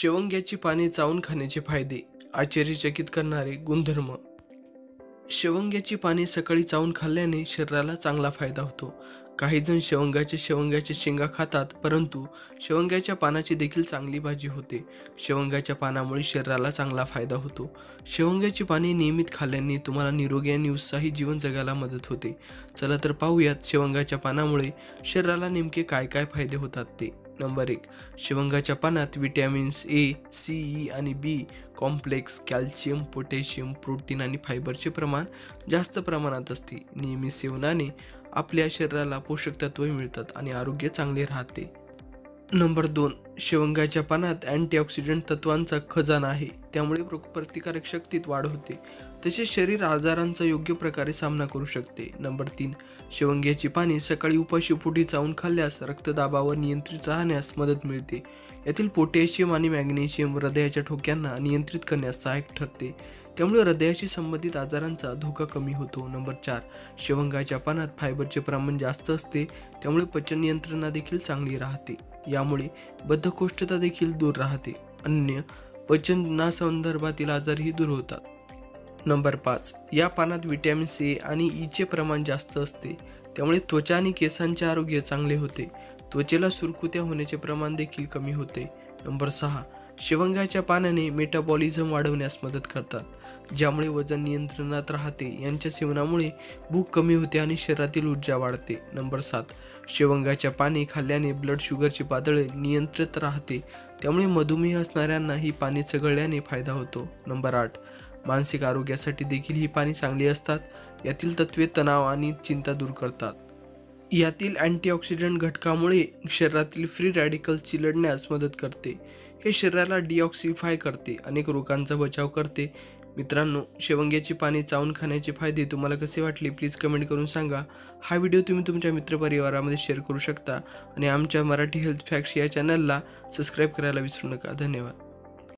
शेवंग्याची पाने चावून खाण्याचे फायदे, आश्चर्यचकित करणारे गुणधर्म. शेवंग्याची पाने सकाळी चावून खाल्ल्याने शरीराला चांगला फायदा होतो. काही जण शेवंग्याच्या शेंगा खातात, परंतु शेवंग्याच्या पानाची देखील चांगली भाजी होते. शेवंग्याच्या पानामुळे शरीराला चांगला फायदा होतो. शेवंग्याची पाने नियमित खाल्ल्याने तुम्हाला निरोगी आणि उत्साही जीवन जगायला मदत होते. चला तर पाहूयात शेवंग्याच्या पानामुळे शरीराला नेमके काय काय फायदे होतात ते. नंबर 1. शेवंगाच्या पानात विटॅमिन्स ए, सी, ई आणि बी कॉम्प्लेक्स, कॅल्शियम, पोटॅशियम, प्रोटीन आणि फायबरचे प्रमाण जास्त प्रमाणात असते. नियमित सेवनाने आपल्या शरीराला पोषक तत्वे मिळतात आणि आरोग्य चांगले राहते. नंबर 2. शेवंगाच्या पानात अँटीऑक्सिडंट तत्वांचा खजाना आहे, त्यामुळे रोगप्रतिकारक शक्तीत वाढ होते. तसेच शरीर आजारांचा योग्य प्रकारे सामना करू शकते. नंबर 3. शेवंग्याची पाने सकाळी उपाशीपोटी चावून खाल्ल्यास रक्तदाबावर नियंत्रित राहण्यास मदत मिळते. यातील पोटॅशियम आणि मॅग्नेशियम हृदयाच्या ठोक्यांना नियंत्रित करण्यास सहाय्यक ठरते, त्यामुळे हृदयाशी संबंधित आजारांचा धोका कमी होतो. नंबर 4. शेवंगाच्या पानात फायबरचे प्रमाण जास्त असते, त्यामुळे पचन नियंत्रणा देखील चांगली राहते. यामुळे बद्धकोष्ठता देखील दूर राहते. अन्य पचनासंदर्भातील आजारही दूर होतात. नंबर 5. या पानात विटॅमिन सी आणि ईचे प्रमाण जास्त असते, त्यामुळे त्वचा आणि केसांचे आरोग्य चांगले होते. त्वचेला सुरकुत्या होण्याचे प्रमाण देखील कमी होते. नंबर 6. शेवंगाच्या पानाने मेटाबॉलिझम वाढवण्यास मदत करतात, ज्यामुळे वजन नियंत्रणात राहते. यांच्या सेवनामुळे भूक कमी होते आणि शरीरातील ऊर्जा वाढते. नंबर 7. शेवंगाच्या पाने खाल्ल्याने ब्लड शुगरची पातळी नियंत्रित राहते, त्यामुळे मधुमेह असणाऱ्यांना ही पाने चघळल्याने फायदा होतो. नंबर 8. मानसिक आरोग्यासाठी देखील ही पाने चांगली असतात. यातील तत्वे तणाव आणि चिंता दूर करतात. यातील अँटीऑक्सिडंट घटकामुळे शरीरातील फ्री रॅडिकल्सची लढण्यास मदत करते. हे शरीराला डिऑक्सिफाय करते, अनेक रोगांचा बचाव करते. मित्रांनो, शेवंग्याची पाने चावून खाण्याचे फायदे तुम्हाला कसे वाटले प्लीज कमेंट करून सांगा. हा व्हिडिओ तुम्ही तुमच्या मित्रपरिवारामध्ये शेअर करू शकता आणि आमच्या मराठी हेल्थ फॅक्ट्स या चॅनलला सबस्क्राईब करायला विसरू नका. धन्यवाद.